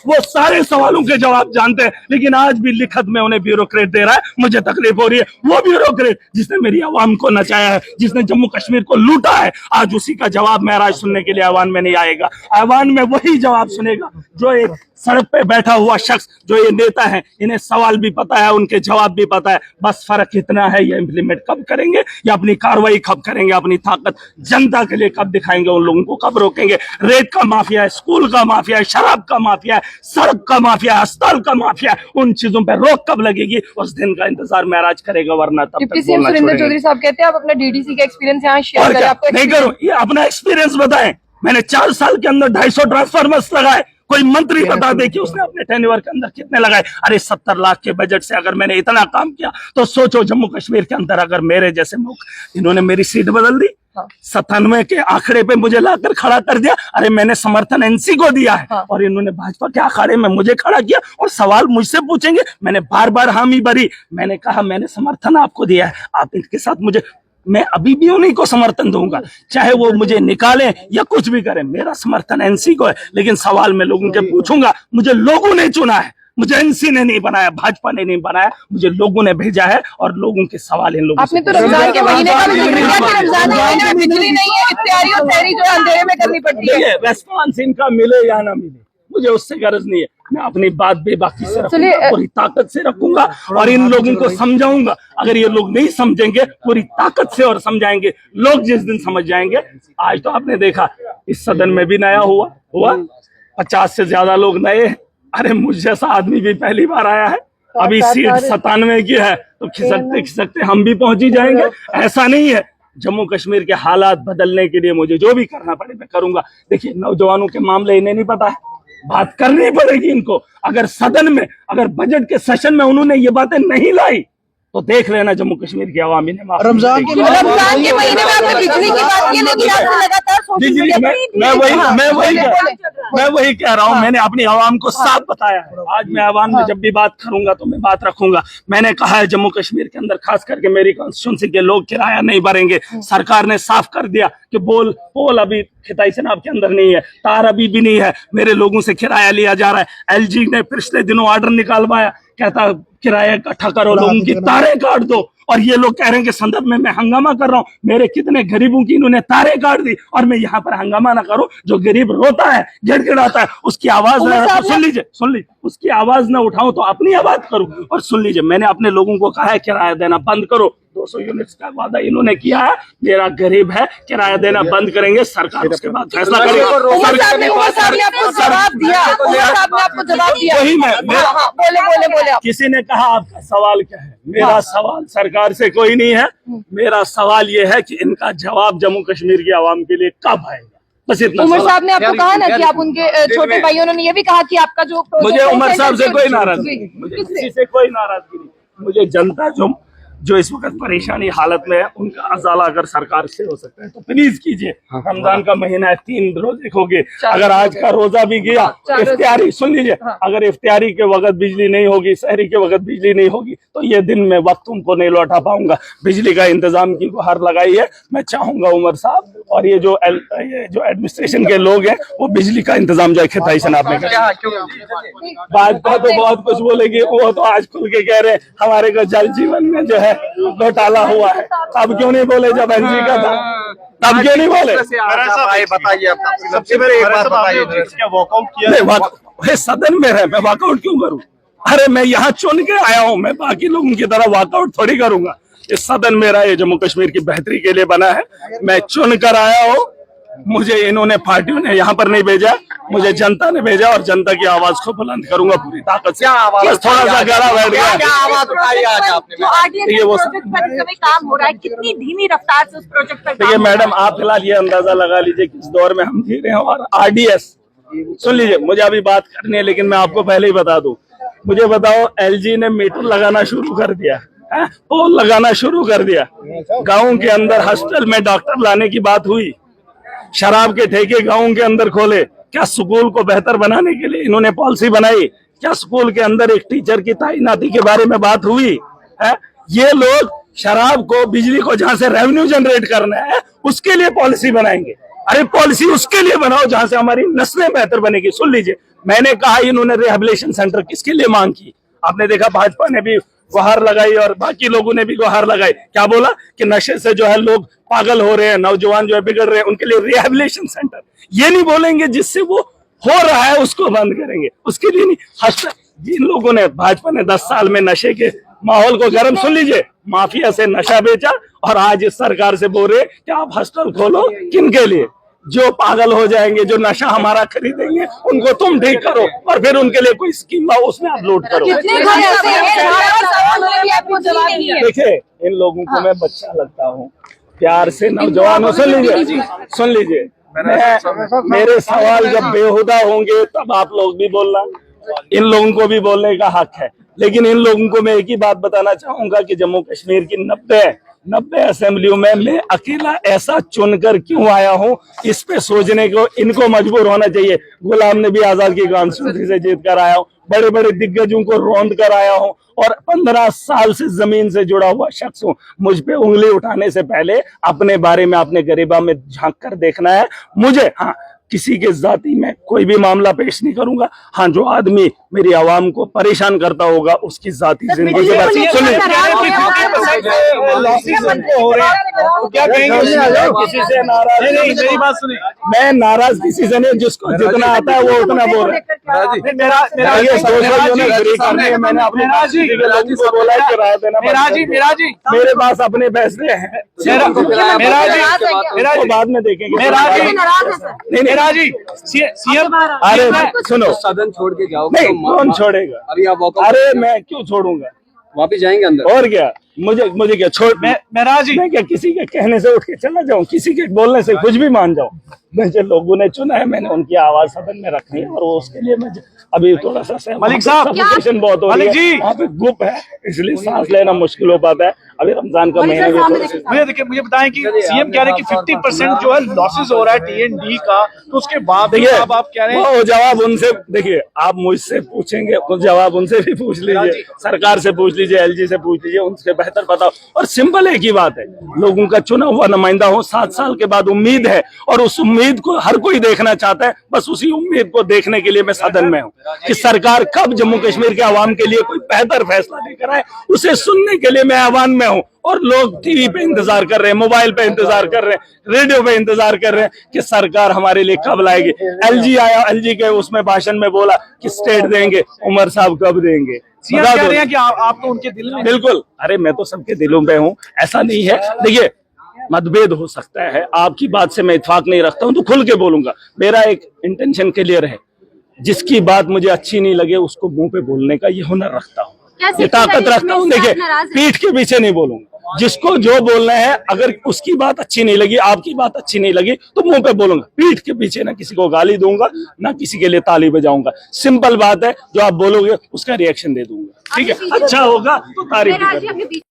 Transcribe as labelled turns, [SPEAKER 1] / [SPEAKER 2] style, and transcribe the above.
[SPEAKER 1] वो सारे सवालों के जवाब जानते हैं, लेकिन आज भी लिखत में उन्हें ब्यूरोक्रेट दे रहा है। मुझे तकलीफ हो रही है। वो ब्यूरोक्रेट जिसने मेरी आवाम को नचाया है, जिसने जम्मू कश्मीर को लूटा है, आज उसी का जवाब महराज सुनने के लिए ऐवान में नहीं आएगा। ऐवान में वही जवाब सुनेगा जो एक सड़क पे बैठा हुआ शख्स, जो ये नेता है, इन्हें सवाल भी पता है, उनके जवाब भी पता है। बस फर्क इतना है, ये इम्प्लीमेंट कब करेंगे या अपनी कार्रवाई कब करेंगे, अपनी ताकत जनता के लिए कब दिखाएंगे, उन लोगों को कब रोकेंगे। रेत का माफिया है, स्कूल का माफिया है, शराब का माफिया है, सड़क का माफिया है, अस्पताल का माफिया है। उन चीजों पर रोक कब लगेगी, उस दिन का इंतजार महराज करेगा, वरना तब तक बोलना
[SPEAKER 2] सुरेंद्र चौधरी साहब कहते हैं आप अपना डीडीसी का एक्सपीरियंस यहाँ शेयर करें। आपको
[SPEAKER 1] नहीं करूं, ये अपना एक्सपीरियंस बताएं। मैंने 4 साल के अंदर 250 ट्रांसफार्मर्स लगाए। कोई मंत्री बता दे कि उसने अपने टेन्योर के अंदर कितने लगाए। अरे 70 लाख के बजट से अगर मैंने इतना काम किया तो सोचो जम्मू कश्मीर के अंदर अगर मेरे जैसे इन्होंने मेरी सीट बदल दी, 97 के आंकड़े पे मुझे लाकर खड़ा कर दिया। अरे मैंने समर्थन एनसी को दिया है और इन्होंने भाजपा के अखाड़े में मुझे खड़ा किया और सवाल मुझसे पूछेंगे। मैंने बार बार हामी भरी, मैंने कहा मैंने समर्थन आपको दिया है, आप इनके साथ मुझे, मैं अभी भी उन्हीं को समर्थन दूंगा, चाहे वो मुझे निकालें या कुछ भी करें। मेरा समर्थन एनसी को है, लेकिन सवाल मैं लोगों के पूछूंगा। मुझे लोगों ने चुना है, मुझे एनसी ने नहीं बनाया, भाजपा ने नहीं बनाया, मुझे लोगों ने भेजा है और लोगों के सवाल इन लोगों
[SPEAKER 2] आपने तो रमजान के महीने का भी जिक्र किया कि रमजान के महीने में बिजली नहीं है, इफ्तारी और सहरी जो अंधेरे में करनी पड़ती है।
[SPEAKER 1] रेस्पॉन्स इनका मिले या ना मिले, मुझे उससे गर्ज नहीं है। मैं अपनी बात बेबाकी से रखूंगा, पूरी ताकत से रखूंगा और इन लोगों को समझाऊंगा। अगर ये लोग नहीं समझेंगे, पूरी ताकत से और समझाएंगे। लोग जिस दिन समझ जाएंगे, आज तो आपने देखा इस सदन में भी नया हुआ 50 से ज्यादा लोग नए। अरे मुझ जैसा आदमी भी पहली बार आया है। अभी सीट 97 की है तो खिसकते खिसकते हम भी पहुंच ही जाएंगे। ऐसा नहीं है। जम्मू कश्मीर के हालात बदलने के लिए मुझे जो भी करना पड़े मैं करूंगा। देखिए नौजवानों के मामले इन्हें नहीं पता है, बात करनी पड़ेगी इनको। अगर सदन में, अगर बजट के सेशन में उन्होंने ये बातें नहीं लाई तो देख लेना जम्मू कश्मीर की आवामी ने
[SPEAKER 2] रमजान के महीने में आपने बिजली की बात की, लेकिन आपने लगातार
[SPEAKER 1] मैं वही कह रहा हूँ। मैंने अपनी आवाम को साफ बताया है। आज मैं आवाम में जब भी बात करूंगा तो मैं बात रखूंगा। मैंने कहा है जम्मू कश्मीर के अंदर खास करके मेरी कॉन्स्टिट्यूंसी के लोग किराया नहीं भरेंगे। सरकार ने साफ कर दिया कि पोल अभी खिताई सेनाब के अंदर नहीं है, तार अभी भी नहीं है, मेरे लोगों से किराया लिया जा रहा है। एलजी ने पिछले दिनों ऑर्डर निकालवाया, कहता किराया इकट्ठा करो, लोगों की तारें काट दो। और ये लोग कह रहे हैं कि संदर्भ में मैं हंगामा कर रहा हूँ। मेरे कितने गरीबों की इन्होंने तारें काट दी और मैं यहाँ पर हंगामा ना करूं। जो गरीब रोता है, गिड़गिड़ाता है, उसकी आवाज सुन लीजिए, उसकी आवाज ना उठाऊं तो अपनी आवाज करूं। और सुन लीजिए, मैंने अपने लोगों को कहा है किराया देना बंद करो। 200 यूनिट्स का वादा इन्होंने किया है। मेरा गरीब है, किराया देना बंद करेंगे, सरकार उसके बाद फैसला करेगी। वही मैं किसी ने कहा आपका सवाल क्या है? मेरा सवाल सरकार से कोई नहीं है। मेरा सवाल ये है कि इनका जवाब जम्मू कश्मीर की आवाम के लिए कब आएगा, बस इतना।
[SPEAKER 2] उमर साहब ने आपको कहा ना कि आप उनके छोटे भाइयों ने ये भी कहा कि आपका जो
[SPEAKER 1] मुझे उमर साहब से कोई नाराजगी नहीं, मुझे किसी से कोई नाराजगी नहीं। मुझे जनता जो इस वक्त परेशानी हालत में है उनका अजाला अगर सरकार से हो सकता है तो प्लीज कीजिए। रमजान का महीना है, 3 रोजे हो गए। अगर आज का रोजा भी गया इफ्तियारी, सुन लीजिए, अगर इफ्तियारी के वक्त बिजली नहीं होगी, सहरी के वक्त बिजली नहीं होगी तो ये दिन में वक्त उनको नहीं लौटा पाऊंगा। बिजली का इंतजाम की गुहार लगाई है। मैं चाहूंगा उमर साहब और ये जो एडमिनिस्ट्रेशन के लोग हैं वो बिजली का इंतजाम जो खिताई से आपने भाजपा तो बहुत कुछ बोलेगी, वो तो आज खुल के कह रहे हैं हमारे को जल जीवन में जो है घोटाला हुआ है। अब क्यों नहीं बोले जब एनजी का था, तब क्यों नहीं बोले?
[SPEAKER 3] बताइए सबसे पहले एक बात बताइए, क्या वॉकआउट किया?
[SPEAKER 1] सदन में है, मैं वॉकआउट क्यों करूं? अरे मैं यहाँ चुन के आया हूँ, मैं बाकी लोगों की तरह वॉकआउट थोड़ी करूंगा। ये सदन मेरा, ये जम्मू कश्मीर की बेहतरी के लिए बना है। मैं चुन कर आया हूँ। मुझे इन्होंने पार्टियों ने यहाँ पर नहीं भेजा, मुझे जनता ने भेजा और जनता की आवाज को बुलंद करूंगा पूरी ताकत से। बस थोड़ा सा गला बैठ गया।
[SPEAKER 3] क्या आवाज उठाई आज आपने?
[SPEAKER 1] ये वो
[SPEAKER 4] काम हो रहा है, कितनी धीमी रफ्तार से उस प्रोजेक्ट पर
[SPEAKER 1] देखिए मैडम, आप फिलहाल ये अंदाजा लगा लीजिए किस दौर में हम जी रहे हैं। और आरडीएस, सुन लीजिए, मुझे अभी बात करनी है लेकिन मैं आपको पहले ही बता दूं। मुझे बताओ, एलजी ने मीटर लगाना शुरू कर दिया, पोल लगाना शुरू कर दिया। गाँव के अंदर हॉस्टल में डॉक्टर लाने की बात हुई। शराब के ठेके गाँव के अंदर खोले। क्या स्कूल को बेहतर बनाने के लिए इन्होंने पॉलिसी बनाई? क्या स्कूल के अंदर एक टीचर की तैनाती के बारे में बात हुई है? ये लोग शराब को, बिजली को जहां से रेवेन्यू जनरेट करना है उसके लिए पॉलिसी बनाएंगे। अरे पॉलिसी उसके लिए बनाओ जहां से हमारी नस्लें बेहतर बनेगी। सुन लीजिए, मैंने कहा इन्होंने रिहेबिलिटेशन सेंटर किसके लिए मांग की? आपने देखा भाजपा ने भी गुहार लगाई और बाकी लोगों ने भी गुहार लगाई। क्या बोला कि नशे से जो है लोग पागल हो रहे हैं, नौजवान जो है बिगड़ रहे हैं, उनके लिए रिहेबिलिटेशन सेंटर। ये नहीं बोलेंगे जिससे वो हो रहा है उसको बंद करेंगे, उसके लिए नहीं। जिन लोगों ने, भाजपा ने 10 साल में नशे के माहौल को गर्म, सुन लीजिए, माफिया से नशा बेचा और आज इस सरकार से बोल रहे कि आप हॉस्टल खोलो। किनके लिए? जो पागल हो जाएंगे, जो नशा हमारा खरीदेंगे, उनको तुम ठीक करो और फिर उनके लिए कोई स्कीम लाओ, उसमें आप लोड करो। देखिए, इन लोगों को मैं बच्चा लगता हूँ, प्यार से नौजवान, सुन लीजिए, मेरे सवाल जब बेहुदा होंगे तब आप लोग भी बोलना, इन लोगों को भी बोलने का हक है। लेकिन इन लोगों को मैं एक ही बात बताना चाहूंगा कि जम्मू कश्मीर की 90 असेंबलियों में मैं अकेला ऐसा चुनकर क्यों आया हूं, इस पे सोचने को इनको मजबूर होना चाहिए। गुलाम नबी आजाद की कॉन्स्टिट्यूंसी से जीत कर आया हूं, बड़े बड़े दिग्गजों को रौंद कर आया हूं और 15 साल से जमीन से जुड़ा हुआ शख्स हूं। मुझ पे उंगली उठाने से पहले अपने बारे में, अपने गरीबा में झांक कर देखना है मुझे। हाँ, किसी के जाति में कोई भी मामला पेश नहीं करूंगा। हाँ, जो आदमी मेरी आवाम को परेशान करता होगा उसकी जाति जिंदगी के बारे में क्या कहेंगे? किसी से नाराज नहीं, मेरी बात सुनिए, मैं नाराज किसी से नहीं, जिसको जितना आता है वो उतना बोल रहा है। मैंने अपने लोगों को बोला है कि राय देना, मेरे पास अपने फैसले हैं, बाद में देखेंगे। सीएम, अरे सुनो,
[SPEAKER 5] सदन छोड़ के जाओ।
[SPEAKER 1] नहीं, कौन छोड़ेगा?
[SPEAKER 5] अभी आप
[SPEAKER 1] अरे मैं क्यों छोड़ूंगा?
[SPEAKER 5] वापिस जाएंगे अंदर।
[SPEAKER 1] और क्या, मुझे क्या छोड़, मैं क्या किसी के कहने से उठ के चला जाऊं, किसी के बोलने से कुछ भी मान जाऊं? मुझे लोगों ने चुना है, मैंने उनकी आवाज सदन में रखनी है और वो उसके लिए मैं अभी थोड़ा सा
[SPEAKER 3] मलिक साहब,
[SPEAKER 1] सफोकेशन बहुत हो रही है, वहाँ पे गुप है, इसलिए सांस लेना मुश्किल हो पाता है। अभी रमजान का महीना भी।
[SPEAKER 3] मुझे बताएं कि सीएम कह रहे हैं कि 50% जो है लॉसेस हो रहा है टीएनडी का, तो उसके बाद
[SPEAKER 1] देखिए,
[SPEAKER 3] अब आप कह रहे हैं
[SPEAKER 1] वो जवाब उनसे, देखिए आप मुझसे पूछेंगे कुछ जवाब उनसे भी पूछ लीजिए, सरकार से पूछ लीजिए, एलजी से पूछ लीजिए, उनसे बेहतर बताओ। और सिंपल एक ही बात है, लोगों का चुना हुआ नुमाइंदा हूँ, 7 साल के बाद उम्मीद है और उस उम्मीद को हर कोई देखना चाहता है। बस उसी उम्मीद को देखने के लिए मैं सदन में हूँ कि सरकार कब जम्मू कश्मीर के आवाम के लिए कोई बेहतर फैसला लेकर आए, उसे सुनने के लिए मैं आह्वान में हूँ। और लोग टीवी पे इंतजार कर रहे हैं, मोबाइल पे इंतजार कर रहे हैं, रेडियो पे इंतजार कर रहे हैं कि सरकार हमारे लिए कब लाएगी। एलजी आया, एलजी के उसमें भाषण में बोला कि स्टेट देंगे, उमर साहब कब देंगे?
[SPEAKER 3] सीएम कह रहे हैं कि आप तो उनके दिल में।
[SPEAKER 1] बिल्कुल, अरे मैं तो सबके दिलों में हूँ, ऐसा नहीं है। देखिए, मतभेद हो सकता है, आपकी बात से मैं इत्तेफाक नहीं रखता हूं तो खुल के बोलूंगा। मेरा एक इंटेंशन क्लियर है, जिसकी बात मुझे अच्छी नहीं लगे उसको मुंह पे बोलने का ये हुनर रखता हूँ, ये ताकत रखता हूँ। देखिए, पीठ के पीछे नहीं बोलूंगा, जिसको जो बोलना है, अगर उसकी बात अच्छी नहीं लगी, आपकी बात अच्छी नहीं लगी तो मुंह पे बोलूंगा। पीठ के पीछे ना किसी को गाली दूंगा, ना किसी के लिए ताली बजाऊंगा। सिंपल बात है, जो आप बोलोगे उसका रिएक्शन दे दूंगा। ठीक है, अच्छा होगा तो तारीफ करें।